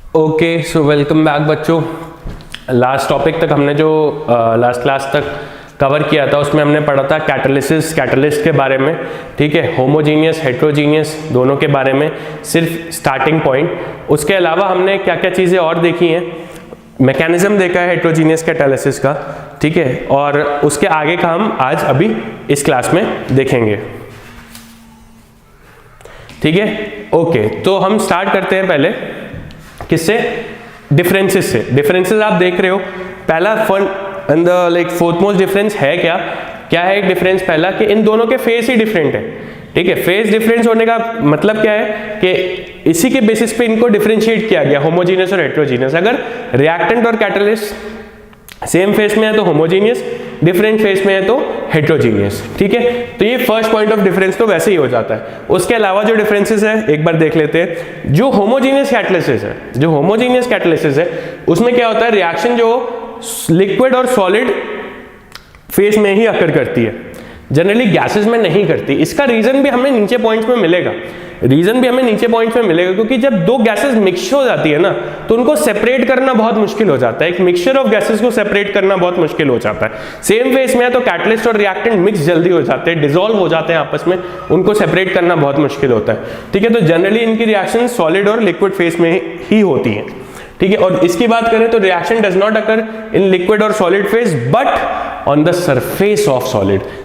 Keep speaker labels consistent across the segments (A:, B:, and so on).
A: Okay so welcome back बच्चों। Last topic तक हमने जो लास्ट क्लास तक कवर किया था उसमें हमने पढ़ा था कैटलिस्ट के बारे में, ठीक है, होमोजीनियस हेट्रोजीनियस दोनों के बारे में, सिर्फ स्टार्टिंग पॉइंट। उसके अलावा हमने क्या क्या चीज़ें और देखी हैं, मैकेनिज्म देखा है हेट्रोजीनियस कैटालिसिस का, ठीक है, और उसके आगे का हम आज अभी इस क्लास में देखेंगे, ठीक है। ओके तो हम स्टार्ट करते हैं पहले किससे, डिफरेंसेस से। डिफरेंसेस आप देख रहे हो, पहला फोर्थ मोस्ट डिफरेंस है क्या है एक डिफरेंस पहला, कि इन दोनों के फेस ही डिफरेंट है, ठीक है। फेस डिफरेंस होने का मतलब क्या है कि इसी के बेसिस पे इनको डिफरेंशिएट किया गया, होमोजीनियस और हेट्रोजीनियस। अगर रिएक्टेंट और कैटलिस्ट सेम फेस में है तो होमोजीनियस, डिफरेंट फेस में है तो हेट्रोजीनियस, ठीक है। तो ये फर्स्ट पॉइंट ऑफ डिफरेंस तो वैसे ही हो जाता है। उसके अलावा जो डिफरेंसेस है एक बार देख लेते हैं। जो होमोजीनियस कैटालिसिस है उसमें क्या होता है, रिएक्शन जो लिक्विड और सॉलिड फेस में ही अकर करती है, जनरली गैसेस में नहीं करती। इसका रीजन भी हमें नीचे पॉइंट्स में मिलेगा, क्योंकि जब दो गैसेस मिक्स हो जाती है ना तो उनको सेपरेट करना बहुत मुश्किल हो जाता है। एक मिक्सचर ऑफ गैसेस को सेपरेट करना बहुत मुश्किल हो जाता है। सेम फेस में है तो कैटलिस्ट और रिएक्टेंट मिक्स जल्दी हो जाते हैं, डिसॉल्व हो जाते हैं आपस में, उनको सेपरेट करना बहुत मुश्किल होता है, ठीक है। तो जनरली इनकी रिएक्शन सॉलिड और लिक्विड फेस में ही होती है, ठीक है। और इसकी बात करें तो reaction does not occur in liquid और solid phase but on the surface of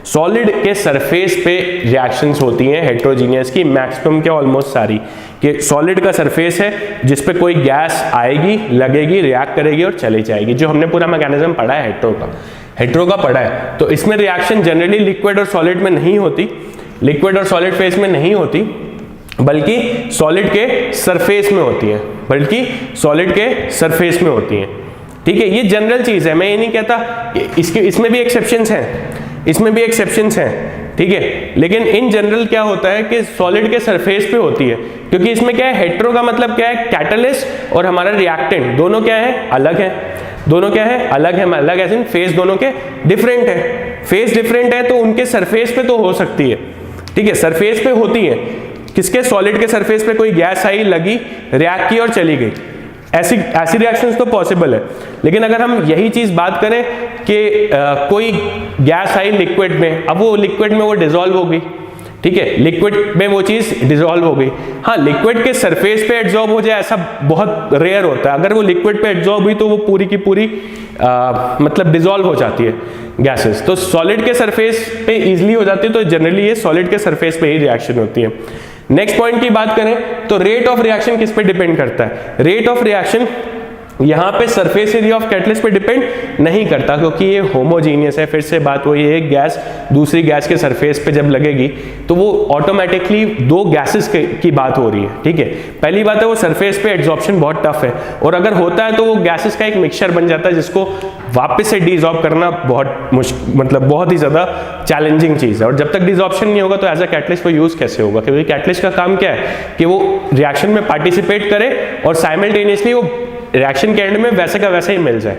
A: solid के सरफेस पे रिएक्शंस होती हैं हेट्रोजीनियस की, मैक्सिमम के ऑलमोस्ट सारी, कि सॉलिड का सरफेस है जिस पे कोई गैस आएगी, लगेगी, रिएक्ट करेगी और चली जाएगी, जो हमने पूरा मैकेनिज्म पढ़ा है हेट्रो का पढ़ा है। तो इसमें रिएक्शन जनरली लिक्विड और सॉलिड में नहीं होती, लिक्विड और सॉलिड फेस में नहीं होती, बल्कि सॉलिड के सरफेस में होती हैं, ठीक है। ये जनरल चीज है, मैं ये नहीं कहता, इसमें भी एक्सेप्शंस हैं, ठीक है। लेकिन इन जनरल क्या होता है कि सॉलिड के सरफेस पे होती है, क्योंकि इसमें क्या है, हेट्रो का मतलब क्या है, कैटलिस्ट और हमारा रिएक्टेंट दोनों क्या है, अलग है, अलग एज इन फेस दोनों के डिफरेंट है। फेस डिफरेंट है तो उनके सरफेस पे तो हो सकती है, ठीक है, सरफेस पे होती है। किसके, सॉलिड के सरफेस पे कोई गैस आई, लगी, रिएक्ट की और चली गई, ऐसी रिएक्शंस तो पॉसिबल है। लेकिन अगर हम यही चीज बात करें कि कोई गैस आई लिक्विड में, अब वो लिक्विड में वो डिसॉल्व हो गई, ठीक है, लिक्विड में वो चीज डिसॉल्व हो गई, हाँ, लिक्विड के सरफेस पे एब्जॉर्ब हो जाए ऐसा बहुत रेयर होता है। अगर वो लिक्विड पे एब्जॉर्ब हुई तो वो पूरी की पूरी मतलब डिसॉल्व हो जाती है गैसेस। तो सॉलिड के सरफेस पे इजीली हो जाती है, तो जनरली ये सॉलिड के सरफेस पे ही रिएक्शन होती है। नेक्स्ट पॉइंट की बात करें तो रेट ऑफ रिएक्शन किस पे डिपेंड करता है, रेट ऑफ रिएक्शन यहाँ पे सरफेस एरिया ऑफ कैटलिस्ट पे डिपेंड नहीं करता, क्योंकि ये होमोजीनियस है। फिर से बात वही है, एक गैस दूसरी गैस के सरफेस पे जब लगेगी तो वो ऑटोमेटिकली दो गैसेस की बात हो रही है, ठीक है। पहली बात है वो सरफेस पे एब्जॉर्प्शन बहुत टफ है, और अगर होता है तो वो गैसेस का एक मिक्सचर बन जाता है जिसको वापस से डिसॉल्व करना बहुत ही ज्यादा चैलेंजिंग चीज है। और जब तक डिसॉर्प्शन नहीं होगा तो एज अ कैटलिस्ट वो यूज कैसे होगा, क्योंकि कैटलिस्ट का काम क्या है कि वो रिएक्शन में पार्टिसिपेट करे और साइमल्टेनियसली वो रिएक्शन के एंड में वैसे का वैसे ही मिल जाए,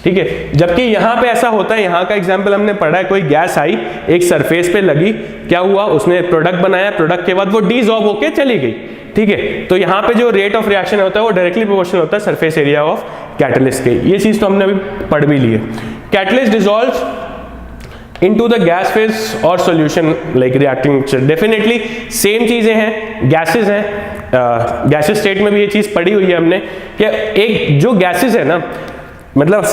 A: ठीक है। जबकि यहाँ पे ऐसा होता है, यहाँ का एग्जांपल हमने पढ़ा है, कोई गैस आई, एक सरफेस पे लगी, क्या हुआ, उसने प्रोडक्ट बनाया, प्रोडक्ट के बाद वो डिसॉल्व होके चली गई, ठीक है। तो यहाँ पे जो रेट ऑफ रिएक्शन होता है वो डायरेक्टली प्रोपोर्शनल होता है सरफेस एरिया ऑफ कैटलिस्ट के। ये चीज तो हमने अभी पढ़ भी ली है। Catalyst dissolves into the gas phase or solution like reacting mixture, definitely same चीजें हैं, गैसेस हैं, गैसेस स्टेट में भी ये चीज पढ़ी हुई है हमने कि एक जो गैसेस है ना, मतलब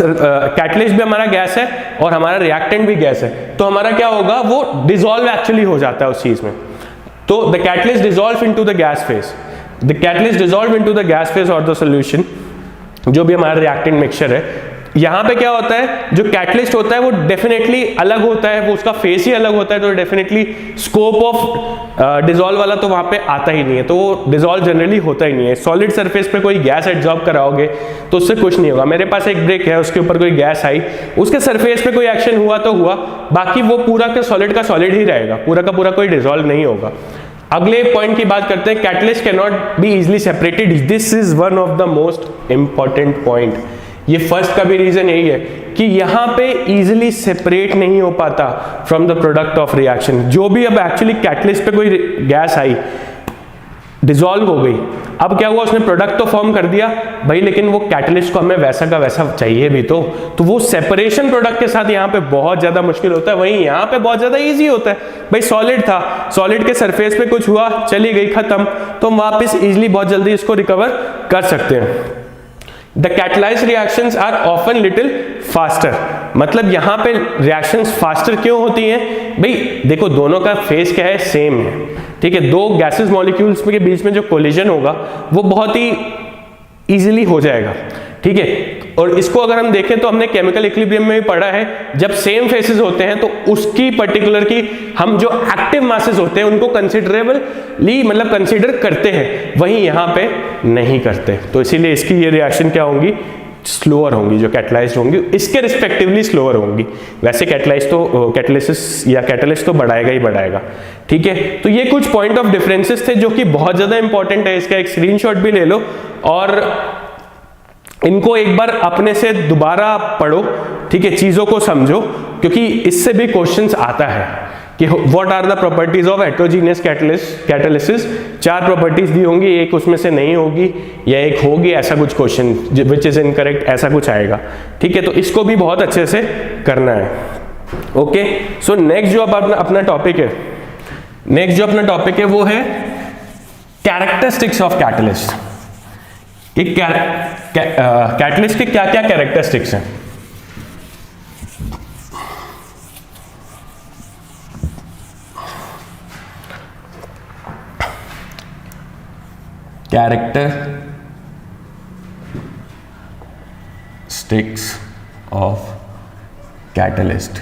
A: कैटलिस्ट भी हमारा गैस है और हमारा रिएक्टेंट भी गैस है, तो हमारा क्या होगा, वो डिसॉल्व एक्चुअली हो जाता है उस चीज में। तो the catalyst dissolve into the gas phase और द सॉल्यूशन, जो भी हमारा रिएक्टेंट मिक्सचर है। यहाँ पे क्या होता है, जो कैटलिस्ट होता है वो डेफिनेटली अलग होता है, वो उसका फेस ही अलग होता है, तो डेफिनेटली स्कोप ऑफ डिसॉल्व वाला तो वहाँ पे आता ही नहीं है, तो वो डिसॉल्व जनरली होता ही नहीं है। सॉलिड सरफेस पे कोई गैस एब्जॉर्ब कराओगे तो उससे कुछ नहीं होगा। मेरे पास एक ब्रिक है, उसके ऊपर कोई गैस आई, उसके सरफेस पे कोई एक्शन हुआ तो हुआ, बाकी वो पूरा का सॉलिड ही रहेगा, पूरा का पूरा कोई डिसॉल्व नहीं होगा। अगले पॉइंट की बात करते हैं, catalyst can not be easily separated. This is one of the most important point. ये फर्स्ट का भी रीजन यही है कि यहाँ पे इजीली सेपरेट नहीं हो पाता from the product of reaction. जो भी अब एक्चुअली कैटलिस्ट पे कोई गैस आई, डिसॉल्व हो गई। अब क्या हुआ, उसने प्रोडक्ट तो फॉर्म कर दिया भाई, लेकिन वो कैटलिस्ट को हमें वैसा का वैसा चाहिए भी तो वो सेपरेशन प्रोडक्ट के साथ यहाँ पे बहुत ज्यादा मुश्किल होता है, वहीं यहाँ पे बहुत ज्यादा इजी होता है। भाई सॉलिड था, सॉलिड के सरफेस पे कुछ हुआ, चली गई, खत्म, तो हम वापस इजिली बहुत जल्दी इसको रिकवर कर सकते हैं। The catalyzed reactions are often little faster, मतलब यहाँ पे reactions faster क्यों होती हैं? भाई देखो दोनों का फेस क्या है, सेम है, ठीक है। दो गैसेस मॉलिक्यूल्स के बीच में जो कोलिजन होगा वो बहुत ही इजीली हो जाएगा, ठीक है। और इसको अगर हम देखें तो हमने केमिकल इक्विलिब्रियम में भी पढ़ा है, जब सेम फेसेस होते हैं तो उसकी पर्टिकुलर की हम जो एक्टिव मासेस होते हैं उनको कंसिडरेबली मतलब कंसीडर करते हैं, वहीं यहाँ पे नहीं करते। तो इसीलिए इसकी ये रिएक्शन क्या होंगी, स्लोअर होंगी, जो कैटलाइज्ड होंगी इसके रिस्पेक्टिवली स्लोअर होंगी। वैसे कैटलाइज तो कैटलिसिस या कैटलिस्ट तो बढ़ाएगा ही बढ़ाएगा, ठीक है। तो ये कुछ पॉइंट ऑफ डिफरेंसेस थे जो कि बहुत ज्यादा इंपॉर्टेंट है, इसका एक स्क्रीनशॉट भी ले लो और इनको एक बार अपने से दोबारा पढ़ो, ठीक है, चीजों को समझो, क्योंकि इससे भी क्वेश्चंस आता है कि what are the properties of heterogeneous catalysis. 4 properties दी होंगी, एक उसमें से नहीं होगी या एक होगी, ऐसा कुछ क्वेश्चन विच इज इनकरेक्ट, ऐसा कुछ आएगा, ठीक है। तो इसको भी बहुत अच्छे से करना है। ओके, सो नेक्स्ट जो अपना टॉपिक है, नेक्स्ट जो अपना टॉपिक है वो है कैरेक्टरिस्टिक्स ऑफ कैटलिस्ट। कैटलिस्ट के क्या क्या कैरेक्टरिस्टिक्स हैं? Characteristics of catalyst.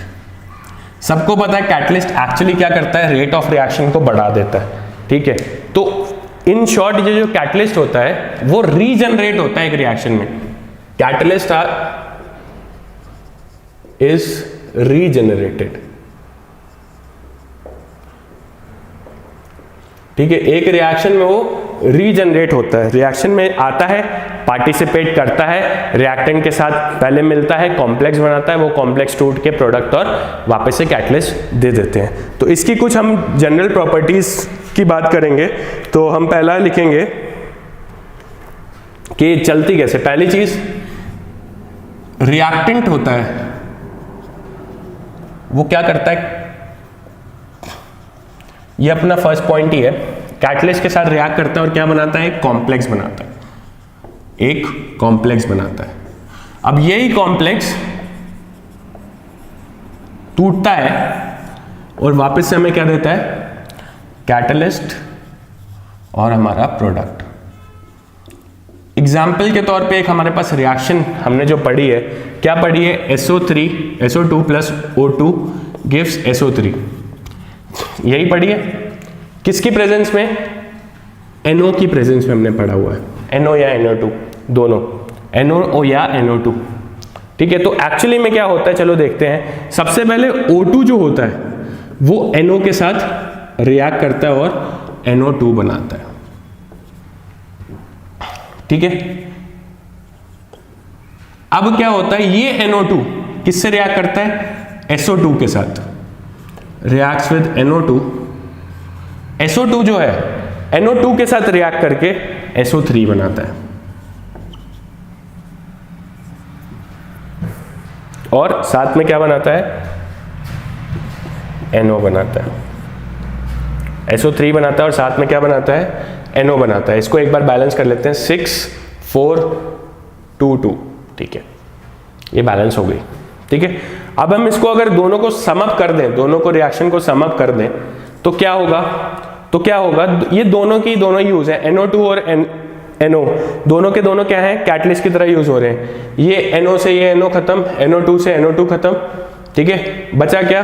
A: सबको पता है कैटलिस्ट एक्चुअली क्या करता है, रेट ऑफ रिएक्शन को बढ़ा देता है, ठीक है। तो इन शॉर्ट ये जो कैटलिस्ट होता है वो रीजनरेट होता है एक रिएक्शन में। कैटलिस्ट इज रीजनरेटेड, ठीक है। एक रिएक्शन में वो रीजनरेट होता है, रिएक्शन में आता है, पार्टिसिपेट करता है, रिएक्टेंट के साथ पहले मिलता है, कॉम्प्लेक्स बनाता है, वो कॉम्प्लेक्स टूट के प्रोडक्ट और वापस से कैटलिस्ट दे देते हैं। तो इसकी कुछ हम जनरल प्रॉपर्टीज की बात करेंगे। तो हम पहला लिखेंगे कि चलती कैसे। पहली चीज, रिएक्टेंट होता है वो क्या करता है, ये अपना फर्स्ट पॉइंट ही है, कैटलिस्ट के साथ रिएक्ट करता है और क्या बनाता है, एक कॉम्प्लेक्स बनाता है, एक कॉम्प्लेक्स बनाता है। अब यही कॉम्प्लेक्स टूटता है और वापस से हमें क्या देता है, कैटलिस्ट और हमारा प्रोडक्ट। एग्जाम्पल के तौर पे एक हमारे पास रिएक्शन हमने जो पढ़ी है, क्या पढ़ी है, SO2 plus O2 gives SO3, यही पढ़ी है। किसकी प्रेजेंस में, NO की प्रेजेंस में हमने पढ़ा हुआ है, NO या NO2 दोनों, NO या NO2, ठीक है। तो एक्चुअली में क्या होता है, चलो देखते हैं। सबसे पहले O2 जो होता है वो NO के साथ रिएक्ट करता है और NO2 बनाता है, ठीक है। अब क्या होता है, ये NO2 किससे रिएक्ट करता है, SO2 के साथ, रिएक्ट्स विद NO2। SO2 जो है NO2 के साथ रिएक्ट करके SO3 बनाता है और साथ में क्या बनाता है, NO बनाता है। SO3 बनाता है और साथ में क्या बनाता है, NO बनाता है। इसको एक बार बैलेंस कर लेते हैं, 6 4 2 2, ठीक है, ये बैलेंस हो गई, ठीक है। अब हम इसको अगर दोनों को सम अप कर दें, दोनों को रिएक्शन को सम अप कर दें तो क्या होगा, ये दोनों की दोनों यूज है, NO2 और NO दोनों के दोनों क्या है, कैटलिस्ट की तरह यूज हो रहे हैं। ये NO से ये NO खत्म, NO2 से NO2 खत्म, ठीक है। बचा क्या,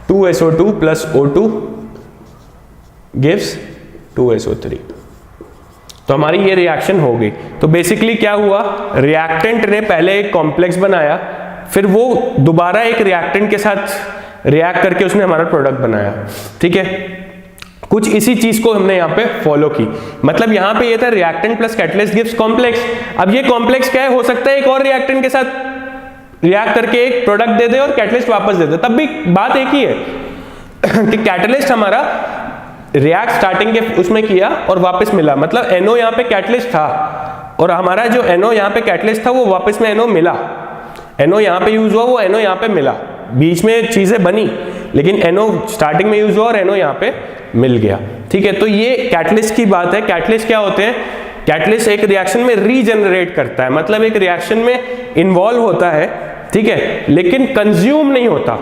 A: 2SO2 plus O2 gives 2SO3। तो हमारी ये रिएक्शन हो गई। तो बेसिकली क्या हुआ, रिएक्टेंट ने पहले एक कॉम्प्लेक्स बनाया, फिर वो दोबारा एक रिएक्टेंट के साथ रिएक्ट करके उसने हमारा प्रोडक्ट बनाया, ठीक है। कुछ इसी चीज को हमने यहाँ पे फॉलो की। मतलब यहाँ पे ये था reactant plus catalyst gives complex. अब ये कॉम्प्लेक्स क्या है, हो सकता है एक और रिएक्टेंट के साथ रिएक्ट करके एक प्रोडक्ट दे दे और कैटलिस्ट वापस दे दे, तब भी बात एक ही है कि कैटलिस्ट हमारा रिएक्ट स्टार्टिंग के उसमें किया और वापस मिला, मतलब NO यहाँ पे कैटलिस्ट था और हमारा जो NO यहाँ पे कैटलिस्ट था वो वापस में NO मिला, NO यहाँ पे यूज हुआ, वो NO यहाँ पे मिला, बीच में चीजें बनी लेकिन NO स्टार्टिंग में यूज हुआ और NO यहाँ पे मिल गया। ठीक है, तो ये कैटलिस्ट की बात है। कैटलिस्ट क्या होते हैं? कैटलिस्ट एक रिएक्शन में रीजनरेट करता है, मतलब एक रिएक्शन में इन्वॉल्व होता है, ठीक है, लेकिन कंज्यूम नहीं होता,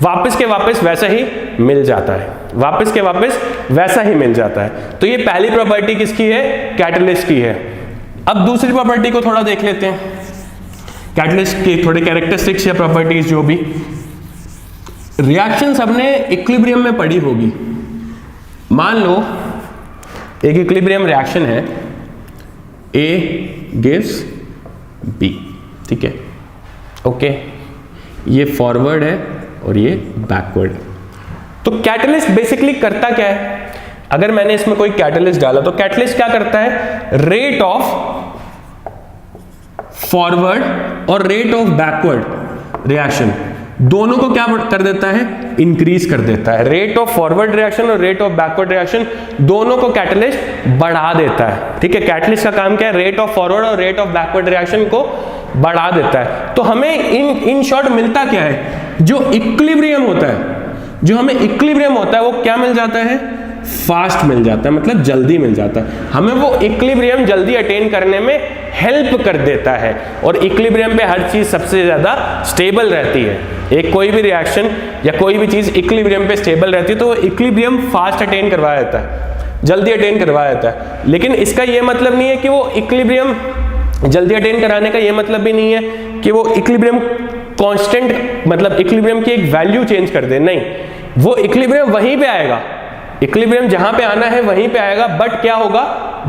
A: वापस के वापस वैसा ही मिल जाता है, वापस के वापस वैसा ही मिल जाता है। तो ये पहली प्रॉपर्टी किसकी है? कैटलिस्ट की है। अब दूसरी प्रॉपर्टी को थोड़ा देख लेते हैं, कैटलिस्ट की थोड़े कैरेक्टरिस्टिक्स या प्रॉपर्टीज जो भी। रिएक्शन सबने इक्विलिब्रियम में पढ़ी होगी। मान लो एक इक्विलिब्रियम रिएक्शन है, A gives B, ठीक है, ओके, ये फॉरवर्ड है और ये बैकवर्ड है। तो कैटलिस्ट बेसिकली करता क्या है? अगर मैंने इसमें कोई कैटलिस्ट डाला तो कैटलिस्ट क्या करता है? रेट ऑफ फॉरवर्ड और रेट ऑफ बैकवर्ड रिएक्शन दोनों को क्या कर देता है? इंक्रीज कर देता है। रेट ऑफ फॉरवर्ड रिएक्शन और रेट ऑफ बैकवर्ड रिएक्शन दोनों को कैटलिस्ट बढ़ा देता है। ठीक है, कैटलिस्ट का काम क्या है? रेट ऑफ फॉरवर्ड और रेट ऑफ बैकवर्ड रिएक्शन को बढ़ा देता है। तो हमें इन शॉर्ट मिलता क्या है? जो इक्विलिब्रियम होता है, जो हमें इक्विलिब्रियम होता है वो क्या मिल जाता है? फास्ट मिल जाता है, मतलब जल्दी मिल जाता है। हमें वो इक्विलिब्रियम जल्दी अटेन करने में हेल्प कर देता है और इक्विलिब्रियम पे हर चीज सबसे ज्यादा स्टेबल रहती है। एक कोई भी रिएक्शन या कोई भी चीज इक्विलिब्रियम पे स्टेबल रहती है तो वो इक्विलिब्रियम फास्ट अटेन करवा देता है, जल्दी अटेन करवा देता है। लेकिन इसका ये मतलब नहीं है कि वो इक्विलिब्रियम जल्दी अटेन कराने का ये मतलब भी नहीं है कि वो इक्विलिब्रियम कांस्टेंट, मतलब इक्विलिब्रियम की एक वैल्यू चेंज कर दे, नहीं, वो इक्विलिब्रियम वहीं पे आएगा, इक्विलिब्रियम जहां पे आना है वहीं पे आएगा, बट क्या होगा?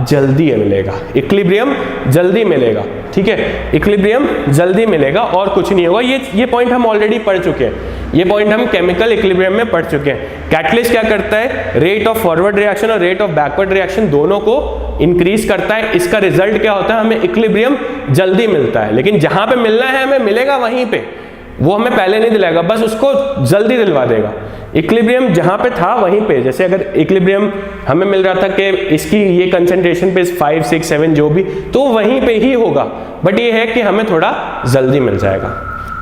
A: जल्दी मिलेगा, इक्विलिब्रियम जल्दी मिलेगा। ठीक है, इक्विलिब्रियम जल्दी मिलेगा और कुछ नहीं होगा। ये पॉइंट हम ऑलरेडी पढ़ चुके हैं, ये पॉइंट हम केमिकल इक्विलिब्रियम में पढ़ चुके हैं। कैटलिस्ट क्या करता है? रेट ऑफ फॉरवर्ड रिएक्शन और रेट ऑफ बैकवर्ड रिएक्शन दोनों को इंक्रीज करता है। इसका रिजल्ट क्या होता है? हमें इक्विलिब्रियम जल्दी मिलता है, लेकिन जहां पे मिलना है हमें मिलेगा वहीं पे, वो हमें पहले नहीं दिलाएगा, बस उसको जल्दी दिलवा देगा। इक्विलिब्रियम जहां पे था वहीं पे, जैसे अगर इक्विलिब्रियम हमें मिल रहा था कि इसकी ये कंसंट्रेशन पे 5, 6, 7 जो भी, तो वहीं पे ही होगा, बट ये है कि हमें थोड़ा जल्दी मिल जाएगा।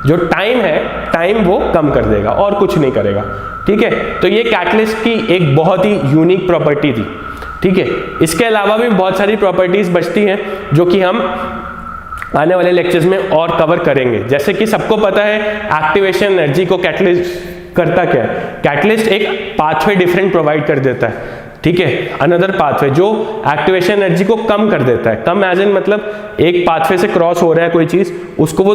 A: जो टाइम है, टाइम वो कम कर देगा और कुछ नहीं करेगा। ठीक है, तो ये कैटलिस्ट की एक बहुत ही यूनिक प्रॉपर्टी थी। ठीक है, इसके अलावा भी बहुत सारी प्रॉपर्टीज बचती हैं जो कि हम आने वाले लेक्चर्स में और कवर करेंगे। जैसे कि सबको पता है एक्टिवेशन एनर्जी को कैटलिस्ट करता क्या है? कैटलिस्ट एक पाथवे डिफरेंट प्रोवाइड कर देता है, ठीक है, अनदर पाथवे जो एक्टिवेशन एनर्जी को कम कर देता है। कम एज इन मतलब एक पाथवे से क्रॉस हो रहा है कोई चीज, उसको वो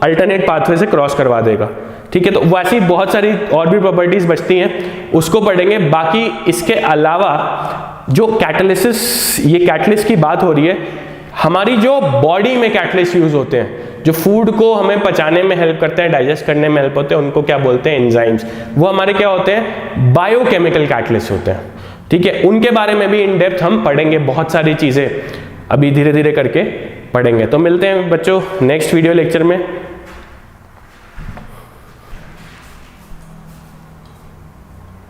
A: अल्टरनेट पाथवे से क्रॉस करवा देगा। ठीक है, तो वैसी बहुत सारी और भी प्रॉपर्टीज बचती हैं, उसको पढ़ेंगे। बाकी इसके अलावा जो कैटालिसिस, ये कैटलिस्ट की बात हो रही है, हमारी जो बॉडी में कैटलिस्ट यूज होते हैं, जो फूड को हमें पचाने में हेल्प करते हैं, डाइजेस्ट करने में हेल्प होते हैं, उनको क्या बोलते हैं? एंजाइम्स। वो हमारे क्या होते हैं? बायोकेमिकल कैटलिस्ट होते हैं। ठीक है, उनके बारे में भी इन डेप्थ हम पढ़ेंगे, बहुत सारी चीजें अभी धीरे धीरे करके पढ़ेंगे। तो मिलते हैं बच्चों नेक्स्ट वीडियो लेक्चर में।